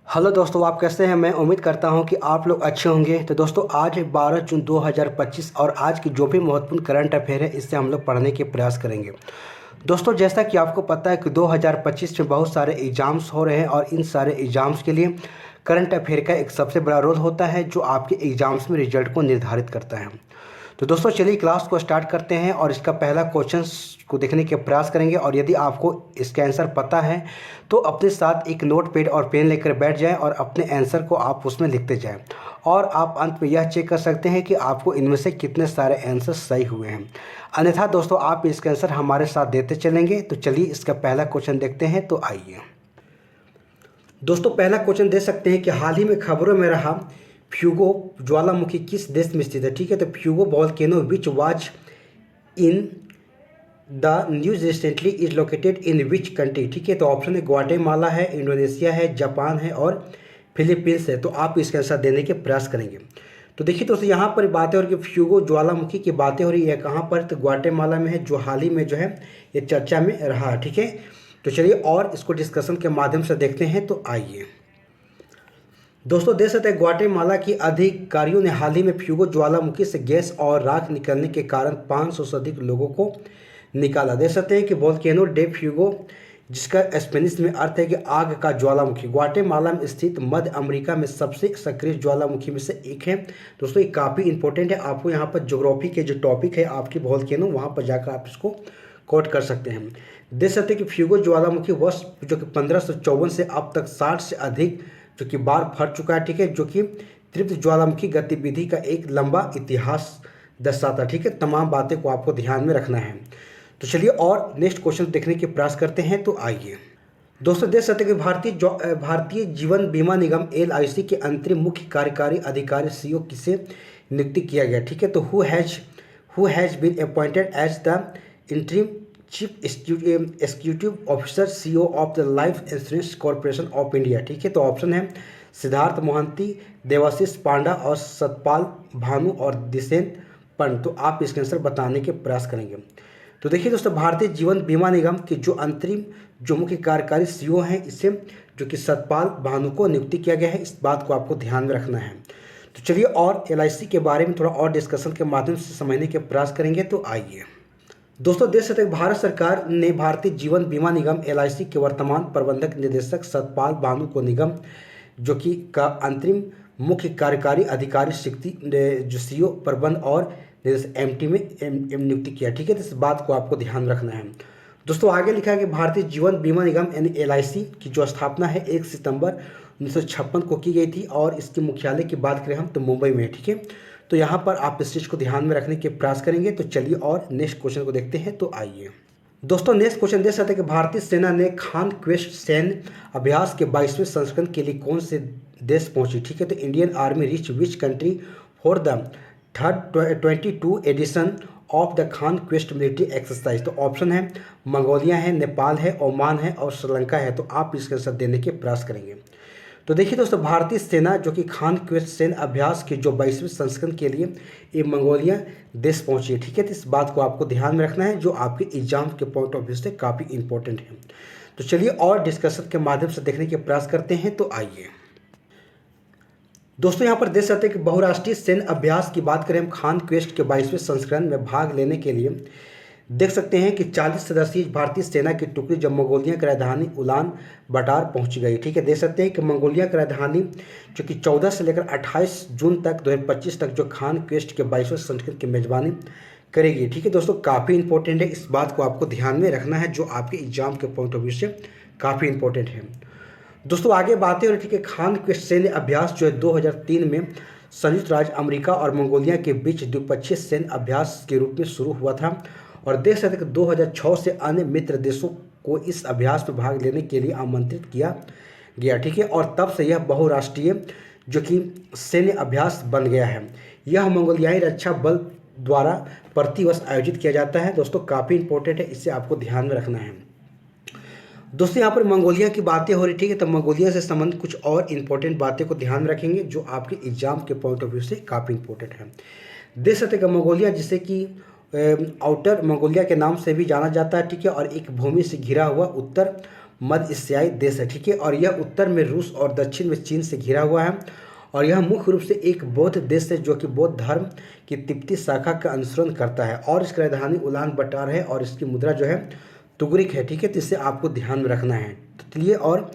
Hello दोस्तों, आप कैसे हैं। मैं उम्मीद करता हूं कि आप लोग अच्छे होंगे। तो दोस्तों, आज है 12 जून 2025 और आज की जो भी महत्वपूर्ण करंट अफेयर है इससे हम लोग पढ़ने के प्रयास करेंगे। दोस्तों, जैसा कि आपको पता है कि 2025 में बहुत सारे एग्ज़ाम्स हो रहे हैं और इन सारे एग्ज़ाम्स के लिए करंट अफेयर का एक सबसे बड़ा रोल होता है जो आपके एग्ज़ाम्स में रिजल्ट को निर्धारित करता है। तो दोस्तों, चलिए क्लास को स्टार्ट करते हैं और इसका पहला क्वेश्चन को देखने के प्रयास करेंगे। और यदि आपको इसका आंसर पता है तो अपने साथ एक नोट पैड और पेन लेकर बैठ जाएं और अपने आंसर को आप उसमें लिखते जाएं। और आप अंत में यह चेक कर सकते हैं कि आपको इनमें से कितने सारे आंसर सही हुए हैं। अन्यथा दोस्तों, आप इसका आंसर हमारे साथ देते चलेंगे। तो चलिए इसका पहला क्वेश्चन देखते हैं। तो आइए दोस्तों, पहला क्वेश्चन दे सकते हैं कि हाल ही में खबरों में रहा फ्यूगो ज्वालामुखी किस देश में स्थित है। ठीक है, तो Fuego volcano which was in the news recently is located in which country. ठीक है, तो ऑप्शन है ग्वाटेमाला है, इंडोनेशिया है, जापान है और फिलीपींस है। तो आप इसका आंसर देने के प्रयास करेंगे। तो देखिए दोस्तों, यहाँ पर बातें हो रही है फ्यूगो ज्वालामुखी की बातें हो रही है कहाँ पर, तो ग्वाटेमाला में है, जो हाल ही में जो है ये चर्चा में रहा। ठीक है, तो चलिए और इसको डिस्कशन के माध्यम से देखते हैं। तो आइए दोस्तों, देख सकते हैं ग्वाटेमाला की अधिकारियों ने हाल ही में फ्यूगो ज्वालामुखी से गैस और राख निकलने के कारण 500 से अधिक लोगों को निकाला। देख सकते हैं कि वोल्केनो डे फ्यूगो, जिसका स्पेनिश में अर्थ है कि आग का ज्वालामुखी, ग्वाटेमाला में स्थित मध्य अमेरिका में सबसे सक्रिय ज्वालामुखी में से एक है। दोस्तों, ये काफ़ी इंपॉर्टेंट है। आपको यहाँ पर ज्योग्राफी के जो टॉपिक है आपकी वोल्केनो, वहाँ पर जाकर आप इसको कोट कर सकते हैं। देख सकते हैं कि फ्यूगो ज्वालामुखी वर्ष जो कि 1554 से अब तक 60 से अधिक जो कि बार फट चुका है। ठीक है, जो कि तीव्र ज्वालामुखी गतिविधि का एक लंबा इतिहास दर्शाता। ठीक है, तमाम बातें को आपको ध्यान में रखना है। तो चलिए और नेक्स्ट क्वेश्चन देखने के प्रयास करते हैं। तो आइए दोस्तों, देख सकते हैं कि भारतीय जीवन बीमा निगम LIC के अंतरिम मुख्य कार्यकारी अधिकारी CEO किसे नियुक्ति किया गया। ठीक है, तो who has been appointed as the interim chief executive officer CEO of the life insurance corporation of India. ठीक है, तो ऑप्शन है सिद्धार्थ मोहंती, देवाशीष पांडा और सतपाल भानु और दिसेन पंत। तो आप इसके आंसर बताने के प्रयास करेंगे। तो देखिए दोस्तों, भारतीय जीवन बीमा निगम के जो अंतरिम जो मुख्य कार्यकारी CEO हैं, इसे जो कि सतपाल भानु को नियुक्ति किया गया है। इस बात को आपको ध्यान में रखना है। तो चलिए और LIC के बारे में थोड़ा और डिस्कशन के माध्यम से समझने के प्रयास करेंगे। तो आइए दोस्तों, देख सकते हैं भारत सरकार ने भारतीय जीवन बीमा निगम LIC के वर्तमान प्रबंधक निदेशक सतपाल भानु को निगम जो कि का अंतरिम मुख्य कार्यकारी अधिकारी शक्ति जो CEO प्रबंध और MT में नियुक्ति किया। ठीक है, तो इस बात को आपको ध्यान रखना है। दोस्तों, आगे लिखा है कि भारतीय जीवन बीमा निगम यानी LIC की जो स्थापना है 1 सितंबर 1956 को की गई थी और इसके मुख्यालय की बात करें हम तो मुंबई में। ठीक है, तो यहाँ पर आप इस चीज़ को ध्यान में रखने के प्रयास करेंगे। तो चलिए और नेक्स्ट क्वेश्चन को देखते हैं। तो आइए दोस्तों, नेक्स्ट क्वेश्चन देख सकते हैं कि भारतीय सेना ने खान क्वेस्ट सैन्य अभ्यास के 22वें संस्करण के लिए कौन से देश पहुंची। ठीक है, तो Indian army reach which country for the third 22 edition of the Khaan quest military exercise. तो ऑप्शन है मंगोलिया है, नेपाल है, ओमान है और श्रीलंका है। तो आप इसके आंसर देने के प्रयास करेंगे। तो देखिए दोस्तों, भारतीय सेना जो कि खान क्वेस्ट सैन्य अभ्यास के जो 22वें संस्करण के लिए ये मंगोलिया देश पहुंची है। ठीक है, तो इस बात को आपको ध्यान में रखना है जो आपके एग्जाम के पॉइंट ऑफ व्यू से काफ़ी इंपॉर्टेंट है। तो चलिए और डिस्कशन के माध्यम से देखने के प्रयास करते हैं। तो आइए दोस्तों, यहाँ पर देख सकते हैं कि बहुराष्ट्रीय सैन्य अभ्यास की बात करें हम खान क्वेस्ट के 22वें संस्करण में भाग लेने के लिए देख सकते हैं कि 40 सदस्यीय भारतीय सेना की टुकड़ी जब मंगोलिया की राजधानी उलान बटार पहुंच गई। ठीक है, देख सकते हैं कि मंगोलिया की राजधानी जो कि 14 से लेकर 28 जून तक 2025 तक जो खान क्वेस्ट के 22वें संस्करण की मेजबानी करेगी। ठीक है दोस्तों, काफ़ी इंपॉर्टेंट है। इस बात को आपको ध्यान में रखना है जो आपके एग्जाम के पॉइंट ऑफ व्यू से काफ़ी इंपॉर्टेंट है। दोस्तों, आगे बातें हो रही थी कि खान क्वेस्ट सैन्य अभ्यास जो है 2003 में संयुक्त राज्य अमेरिका और मंगोलिया के बीच द्विपक्षीय सैन्य अभ्यास के रूप में शुरू हुआ था। और देख सकते हैं कि 2006 से अन्य मित्र देशों को इस अभ्यास में भाग लेने के लिए आमंत्रित किया गया। ठीक है, और तब से यह बहुराष्ट्रीय जो कि सैन्य अभ्यास बन गया है। यह मंगोलियाई रक्षा बल द्वारा प्रतिवर्ष आयोजित किया जाता है। दोस्तों, काफ़ी इंपॉर्टेंट है, इसे आपको ध्यान में रखना है। दोस्तों, यहाँ पर मंगोलिया की बातें हो रही। ठीक है, तो मंगोलिया से संबंधित कुछ और इंपॉर्टेंट बातें को ध्यान में रखेंगे जो आपके एग्जाम के पॉइंट ऑफ व्यू से काफ़ी इंपॉर्टेंट है। देख सकते हैं कि मंगोलिया जिसे कि आउटर मंगोलिया के नाम से भी जाना जाता है। ठीक है, और एक भूमि से घिरा हुआ उत्तर मध्य एशियाई देश है, ठीक है। और यह उत्तर में रूस और दक्षिण में चीन से घिरा हुआ है। और यह मुख्य रूप से एक बौद्ध देश है जो कि बौद्ध धर्म की तिब्बती शाखा का अनुसरण करता है। और इसकी राजधानी उलान बटार है और इसकी मुद्रा जो है तुगरिक है, ठीक है। तो इसे आपको ध्यान में रखना है। तो चलिए और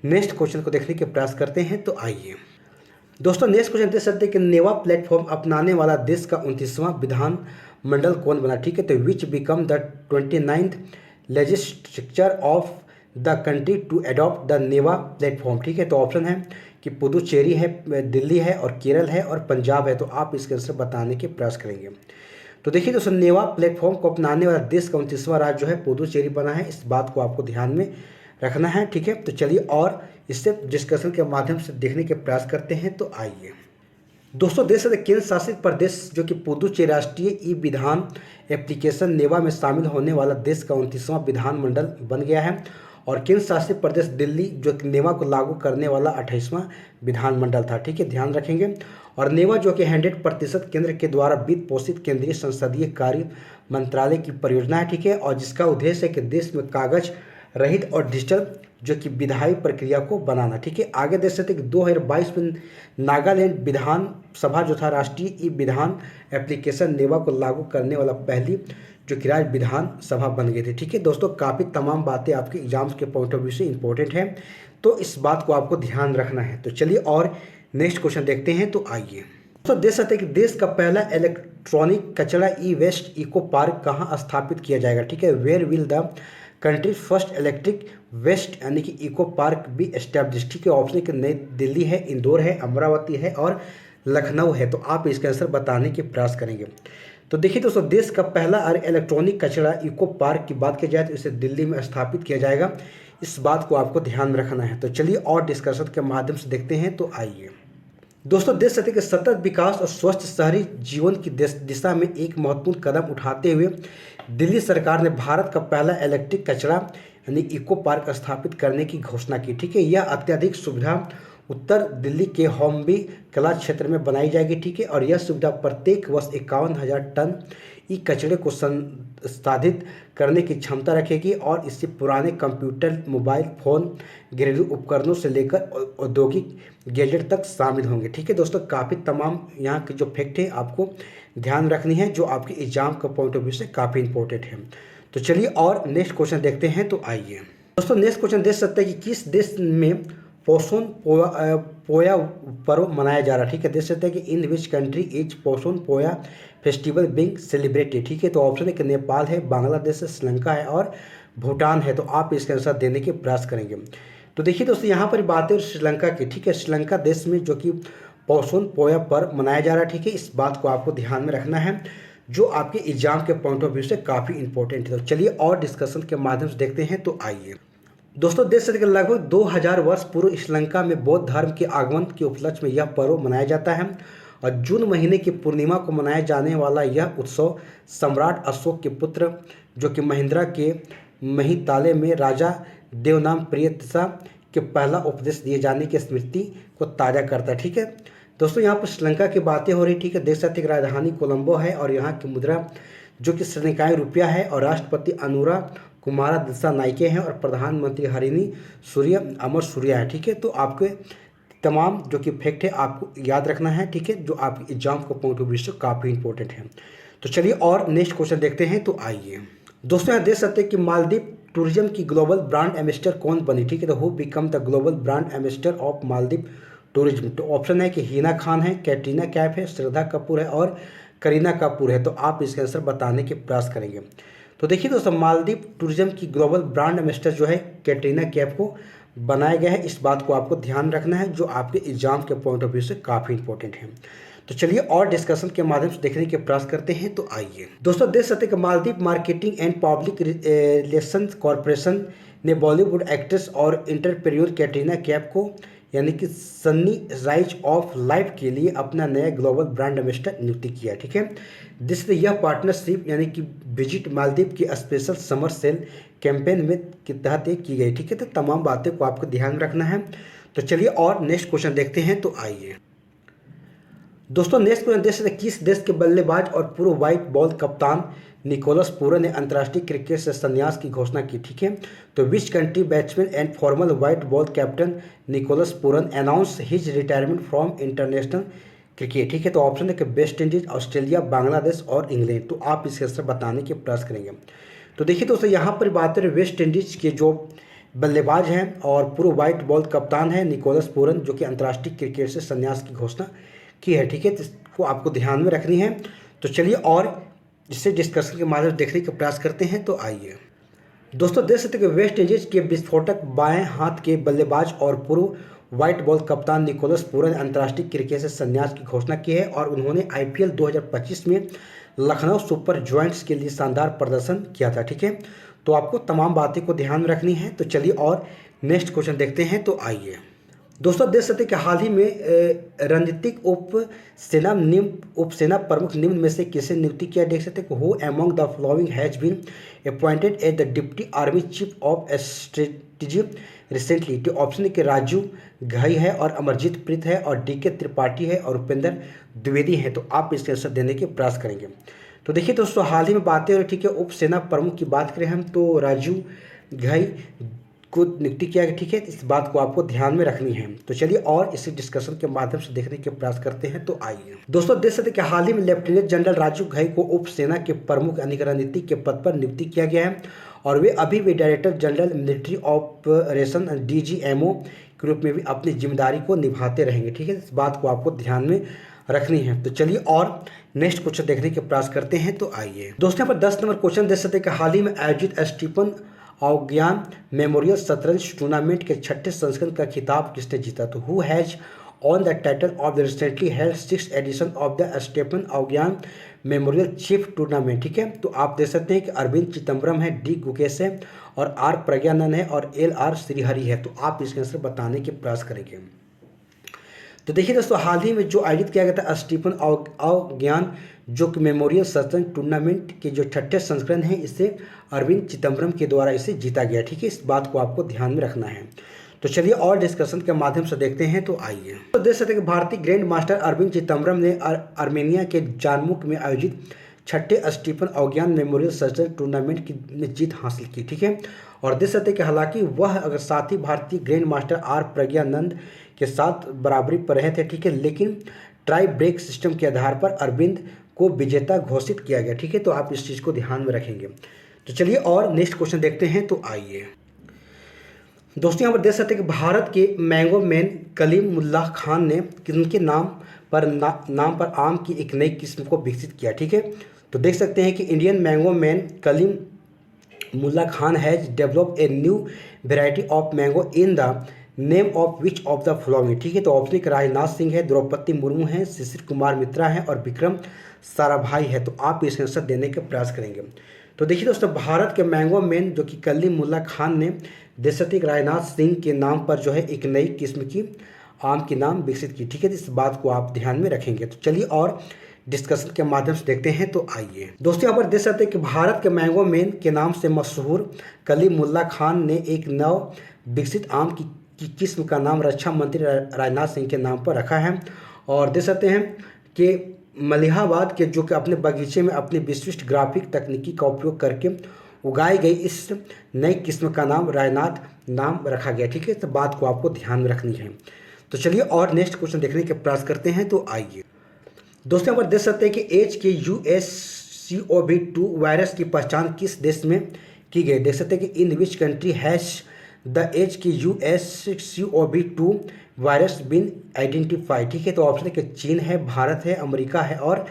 नेक्स्ट क्वेश्चन को देखने के प्रयास करते हैं। तो आइए दोस्तों, नेक्स्ट क्वेश्चन देख सकते हैं कि नेवा प्लेटफॉर्म अपनाने वाला देश का 29वां विधान मंडल कौन बना, ठीक है। तो which become the 29th legislature of the country to adopt the NeVA platform, ठीक है। तो ऑप्शन है कि पुदुचेरी है, दिल्ली है और केरल है और पंजाब है। तो आप इसके आंसर बताने के प्रयास करेंगे। तो देखिए दोस्तों, नेवा प्लेटफॉर्म को अपनाने वाला देश का 29वां राज्य जो है पुदुचेरी बना है। इस बात को आपको ध्यान में रखना है, ठीक है। तो चलिए और इससे डिस्कशन के माध्यम से देखने के प्रयास करते हैं। तो आइए दोस्तों, देश के केंद्र शासित प्रदेश जो कि पुदुचेरी राष्ट्रीय ई विधान एप्लीकेशन नेवा में शामिल होने वाला देश का 29वां विधानमंडल बन गया है। और केंद्र शासित प्रदेश दिल्ली जो कि नेवा को लागू करने वाला 28वां विधानमंडल था, ठीक है, ध्यान रखेंगे। और नेवा जो कि 100% केंद्र के द्वारा वित्त पोषित केंद्रीय संसदीय कार्य मंत्रालय की परियोजना है, ठीक है। और जिसका उद्देश्य है कि देश में कागज रहित और डिजिटल जो कि विधायी प्रक्रिया को बनाना, ठीक है। आगे देख सकते हैं कि 2022 में नागालैंड विधानसभा जो था राष्ट्रीय ई विधान एप्लीकेशन नेवा को लागू करने वाला पहली जो कि राज्य विधानसभा बन गई थी, ठीक है। दोस्तों, काफ़ी तमाम बातें आपके एग्जाम्स के पॉइंट ऑफ व्यू से इंपॉर्टेंट है, तो इस बात को आपको ध्यान रखना है। तो चलिए और नेक्स्ट क्वेश्चन देखते हैं। तो आइए दोस्तों, देख सकते हैं कि देश का पहला इलेक्ट्रॉनिक कचरा ई वेस्ट इको पार्क कहाँ स्थापित किया जाएगा, ठीक है। Where will the country first electric waste यानी कि इको पार्क भी एस्टैब्लिश, ठीक है। ऑप्शन कि नई दिल्ली है, इंदौर है, अमरावती है और लखनऊ है। तो आप इसका आंसर बताने के प्रयास करेंगे। तो देखिए दोस्तों, देश का पहला इलेक्ट्रॉनिक कचरा इको पार्क की बात की जाए तो इसे दिल्ली में स्थापित किया जाएगा। इस बात को आपको ध्यान में रखना है। तो चलिए और डिस्कशन के माध्यम से देखते हैं। तो आइए दोस्तों, देश सतह के सतत विकास और स्वस्थ शहरी जीवन की दिशा में एक महत्वपूर्ण कदम उठाते हुए दिल्ली सरकार ने भारत का पहला इलेक्ट्रिक कचरा यानी इको पार्क स्थापित करने की घोषणा की, ठीक है। यह अत्यधिक सुविधा उत्तर दिल्ली के होम्बी कला क्षेत्र में बनाई जाएगी, ठीक है। और यह सुविधा प्रत्येक वर्ष 51,000 टन ई कचरे को संसाधित करने की क्षमता रखेगी। और इससे पुराने कंप्यूटर, मोबाइल फ़ोन, घरेलू उपकरणों से लेकर औद्योगिक गैजेट तक शामिल होंगे, ठीक है। दोस्तों, काफ़ी तमाम यहाँ के जो फैक्ट है आपको ध्यान रखनी है, जो आपके एग्जाम का पॉइंट ऑफ व्यू से काफ़ी इंपॉर्टेंट है। तो चलिए और नेक्स्ट क्वेश्चन देखते हैं। तो आइए दोस्तों, नेक्स्ट क्वेश्चन देख सकते हैं कि किस देश में पोषण पोया पर्व मनाया जा रहा है, ठीक है। देख सकते हैं कि इन विच कंट्री इज पोषण पोया फेस्टिवल बिंग सेलिब्रेटेड, ठीक है। तो ऑप्शन है कि नेपाल है, बांग्लादेश है, श्रीलंका है और भूटान है। तो आप इसके आंसर देने के प्रयास करेंगे। तो देखिए दोस्तों, यहाँ पर बात है श्रीलंका की, ठीक है। श्रीलंका देश में जो कि पोषण पोया पर्व मनाया जा रहा है, ठीक है। इस बात को आपको ध्यान में रखना है, जो आपके एग्जाम के पॉइंट ऑफ व्यू से काफ़ी इंपॉर्टेंट है। तो चलिए और डिस्कशन के माध्यम से देखते हैं। तो आइए दोस्तों, देश से लगभग 2000 वर्ष पूर्व श्रीलंका में बौद्ध धर्म के आगमन के उपलक्ष्य में यह पर्व मनाया जाता है। और जून महीने की पूर्णिमा को मनाया जाने वाला यह उत्सव सम्राट अशोक के पुत्र जो कि महिंद्रा के महिताले में राजा देवनाम प्रियतसा के पहला उपदेश दिए जाने की स्मृति को ताज़ा करता है, ठीक है। दोस्तों, यहाँ पर श्रीलंका की बातें हो रही, ठीक है। देख सकते हैं कि राजधानी कोलंबो है और यहाँ की मुद्रा जो कि श्रीलंकाई रुपया है। और राष्ट्रपति अनुरा कुमारा दिशा नाइके हैं और प्रधानमंत्री हरिनी सूर्य अमर सूर्या है, ठीक है। तो आपके तमाम जो कि फैक्ट है आपको याद रखना है, ठीक है, जो आपके एग्जाम को पॉइंट ऑफ व्यू से काफ़ी इंपॉर्टेंट है। तो चलिए और नेक्स्ट क्वेश्चन देखते हैं। तो आइए दोस्तों, यहाँ देख सकते हैं कि मालदीव टूरिज्म की ग्लोबल ब्रांड एम्बेसडर कौन बनी, ठीक है। तो who become the global brand ambassador of Maldives tourism. तो ऑप्शन है कि हिना खान है, कैटरीना कैफ है, श्रद्धा कपूर है और करीना कपूर है। तो आप इसके आंसर बताने के प्रयास करेंगे। तो देखिए दोस्तों, मालदीव टूरिज्म की ग्लोबल ब्रांड एम्बेसडर जो है कैटरीना कैफ को बनाया गया है। इस बात को आपको ध्यान रखना है, जो आपके एग्जाम के पॉइंट ऑफ व्यू से काफ़ी इंपॉर्टेंट है। तो चलिए और डिस्कशन के माध्यम से देखने के प्रयास करते हैं। तो आइए दोस्तों, देख सकते हैं कि Maldives marketing and public relations corporation ने बॉलीवुड एक्ट्रेस और एंटरप्रेन्योर कैटरीना कैफ को यानी कि सन्नी राइज ऑफ लाइफ के लिए अपना नया ग्लोबल ब्रांड एम्बेसडर नियुक्ति किया, ठीक है। जिससे यह पार्टनरशिप यानी कि विजिट मालदीव के स्पेशल समर सेल कैंपेन में के तहत की गई, ठीक है। तो तमाम बातें को आपको ध्यान रखना है। तो चलिए और नेक्स्ट क्वेश्चन देखते हैं। तो आइए दोस्तों, नेक्स्ट क्वेश्चन देख सकते हैं किस देश के बल्लेबाज और पूर्व व्हाइट बॉल कप्तान निकोलस पूरन ने अंतर्राष्ट्रीय क्रिकेट से संन्यास की घोषणा की, ठीक है। तो which country batsman and former white ball captain Nicholas Pooran announce his retirement from international cricket, ठीक है। तो ऑप्शन है कि वेस्ट इंडीज, ऑस्ट्रेलिया, बांग्लादेश और इंग्लैंड। तो आप इसके आंसर बताने के प्रयास करेंगे। तो देखिए दोस्तों, यहाँ पर बात करें वेस्ट इंडीज के जो बल्लेबाज हैं और पूर्व व्हाइट बॉल कप्तान है निकोलस पूरन, जो कि अंतर्राष्ट्रीय क्रिकेट से संन्यास की घोषणा की है, ठीक है। तो इसको आपको ध्यान में रखनी है। तो चलिए और इससे डिस्कशन के माध्यम से देखने का प्रयास करते हैं। तो आइए दोस्तों, देख सकते हैं कि वेस्ट इंडीज के विस्फोटक बाएं हाथ के बल्लेबाज और पूर्व व्हाइट बॉल कप्तान निकोलस पूरन ने अंतर्राष्ट्रीय क्रिकेट से संन्यास की घोषणा की है और उन्होंने IPL 2025 में लखनऊ सुपर जॉइंट्स के लिए शानदार प्रदर्शन किया था, ठीक है। तो आपको तमाम बातें को ध्यान में रखनी है। तो चलिए और नेक्स्ट क्वेश्चन देखते हैं। तो आइए दोस्तों, देख सकते हैं कि हाल ही में रणनीतिक उपसेना प्रमुख निम्न में से किसे नियुक्ति किया। देख सकते हैं कि who among the following has been appointed as the deputy army chief of strategy recently. तो ऑप्शन है कि राजू घई है और अमरजीत प्रीत है और DK त्रिपाठी है और उपेंद्र द्विवेदी है। तो आप इसके आंसर देने के प्रयास करेंगे। तो देखिए दोस्तों, हाल ही में बातें हो रही, ठीक है। उप सेना प्रमुख की बात करें हम तो राजू घई को नियुक्ति किया गया, ठीक है। इस बात को आपको ध्यान में रखनी है। तो चलिए और इसी डिस्कशन के माध्यम से देखने के प्रयास करते हैं। तो आइए दोस्तों, देख सकते हैं कि हाल ही में लेफ्टिनेंट जनरल राजू घई को उप सेना के प्रमुख यानी रणनीति के पद पर नियुक्ति किया गया है और वे अभी भी director general military operation DGMO के रूप में भी अपनी जिम्मेदारी को निभाते रहेंगे, ठीक है। इस बात को आपको ध्यान में रखनी है। तो चलिए और नेक्स्ट क्वेश्चन देखने के प्रयास करते हैं। तो आइए दोस्तों, यहाँ पर 10 नंबर क्वेश्चन देख सकते हैं कि हाल ही में आयोजित स्टीफन ऑगयान मेमोरियल शतरंज टूर्नामेंट के 6ठे संस्करण का खिताब किसने जीता। तो who has won the title of the recently held 6th edition of the Stepan Avagyan memorial chess tournament, ठीक है। तो आप देख सकते हैं कि अरविंद चिदम्बरम है, D गुकेश है और R प्रज्ञानंद है और LR श्रीहरि है। तो आप इसके आंसर बताने के प्रयास करेंगे। तो देखिए दोस्तों, हाल ही में जो आयोजित किया गया था स्टीफन ऑगयान जो कि मेमोरियल शतरंज टूर्नामेंट के जो 6ठे संस्करण है, इसे अरविंद चिदम्बरम के द्वारा इसे जीता गया, ठीक है। इस बात को आपको ध्यान में रखना है। तो चलिए और डिस्कशन के माध्यम से देखते हैं। तो आइए तो देख सकते हैं कि भारतीय ग्रैंड मास्टर अरविंद चिदम्बरम ने आर्मेनिया के जानमुख में आयोजित 6ठे स्टीफन ऑगयान मेमोरियल शतरंज टूर्नामेंट में जीत हासिल की, ठीक है। और देख सकते हैं कि हालांकि वह अगर साथ ही भारतीय ग्रैंड मास्टर R प्रज्ञानंद के साथ बराबरी पर रहे थे, ठीक है, लेकिन ट्राई ब्रेक सिस्टम के आधार पर अरविंद को विजेता घोषित किया गया, ठीक है। तो आप इस चीज़ को ध्यान में रखेंगे। तो चलिए और नेक्स्ट क्वेश्चन देखते हैं। तो आइए दोस्तों, यहाँ पर देख सकते हैं कि भारत के मैंगो मैन कलीमुल्लाह खान ने किनके नाम पर आम की एक नई किस्म को विकसित किया, ठीक है। तो देख सकते हैं कि Indian mango man Kalimullah Khan has developed a new variety of mango in the name of which of the following, ठीक है। तो ऑप्शन एक राजनाथ सिंह है, द्रौपदी मुर्मू है, शिशिर कुमार मित्रा है और विक्रम साराभाई है। तो आप इसके आंसर देने का प्रयास करेंगे। तो देखिए दोस्तों, भारत के मैंगो मैन जो कि कलीमुल्लाह खान ने देख सकते हैं राजनाथ सिंह के नाम पर जो है एक नई किस्म की आम के नाम विकसित की, ठीक है। इस बात को आप ध्यान में रखेंगे। तो चलिए और डिस्कशन के माध्यम से देखते हैं। तो आइए दोस्तों, यहाँ पर देख सकते हैं कि भारत के मैंगो मैन के नाम से मशहूर कलीमुल्लाह खान ने एक नव विकसित आम की किस्म का नाम रक्षा मंत्री राजनाथ सिंह के नाम पर रखा है। और देख सकते हैं कि मलिहाबाद के जो कि अपने बगीचे में अपनी विशिष्ट ग्राफिक तकनीकी का उपयोग करके उगाई गई इस नई किस्म का नाम राजनाथ नाम रखा गया, ठीक है। तो बात को आपको ध्यान में रखनी है। तो चलिए और नेक्स्ट क्वेश्चन देखने के प्रयास करते हैं। तो आइए दोस्तों, यहाँ पर देख सकते हैं कि HKUSCOV2 वायरस की पहचान किस देश में की गई। देख सकते हैं कि in which country has the HKUSCOV2 virus been identified, ठीक है। तो ऑप्शन है कि चीन है, भारत है, अमेरिका है और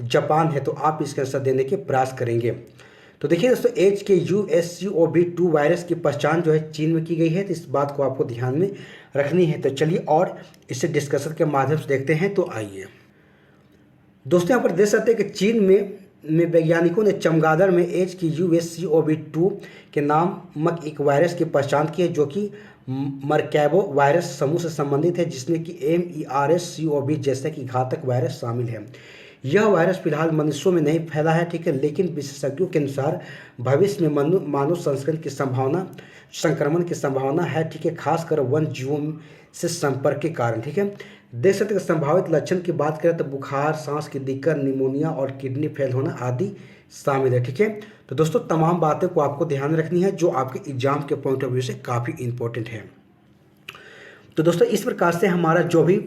जापान है। तो आप इसका आंसर देने के प्रयास करेंगे। तो देखिए दोस्तों, HKUSCOV2 वायरस की पहचान जो है चीन में की गई है। तो इस बात को आपको ध्यान में रखनी है। तो चलिए और इसे डिस्कशन के माध्यम से देखते हैं। तो आइए दोस्तों, यहाँ पर देख सकते हैं कि चीन में वैज्ञानिकों ने चमगादड़ में HKUSCOV2 के नामक एक वायरस की पहचान की है जो कि मरकैबो वायरस समूह से संबंधित है, जिसमें कि MERS-CoV जैसे कि घातक वायरस शामिल है। यह वायरस फिलहाल मनुष्यों में नहीं फैला है, ठीक है, लेकिन विशेषज्ञों के अनुसार भविष्य में मानव संस्करण की संभावना संक्रमण की संभावना है, ठीक है, खासकर वन्य जीवों से संपर्क के कारण, ठीक है। देख सकते हैं संभावित लक्षण की बात करें तो बुखार, सांस की दिक्कत, निमोनिया और किडनी फेल होना आदि शामिल है, ठीक है। तो दोस्तों तमाम बातें को आपको ध्यान रखनी है जो आपके एग्जाम के पॉइंट ऑफ व्यू से काफ़ी इंपॉर्टेंट है। तो दोस्तों इस प्रकार से हमारा जो भी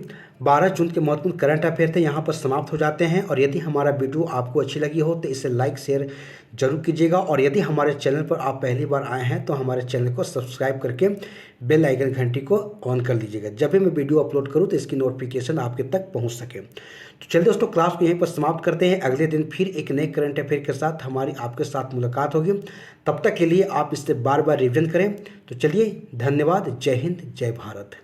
12 जून के महत्वपूर्ण करंट अफेयर थे यहाँ पर समाप्त हो जाते हैं। और यदि हमारा वीडियो आपको अच्छी लगी हो तो इसे लाइक शेयर जरूर कीजिएगा। और यदि हमारे चैनल पर आप पहली बार आए हैं तो हमारे चैनल को सब्सक्राइब करके बेल आइकन घंटी को ऑन कर लीजिएगा, जब भी मैं वीडियो अपलोड करूँ तो इसकी नोटिफिकेशन आपके तक पहुँच सके। तो चलिए दोस्तों क्लास को यहीं पर समाप्त करते हैं। अगले दिन फिर एक नए करंट अफेयर के साथ हमारी आपके साथ मुलाकात होगी। तब तक के लिए आप इससे बार बार रिवीजन करें। तो चलिए धन्यवाद। जय हिंद, जय भारत।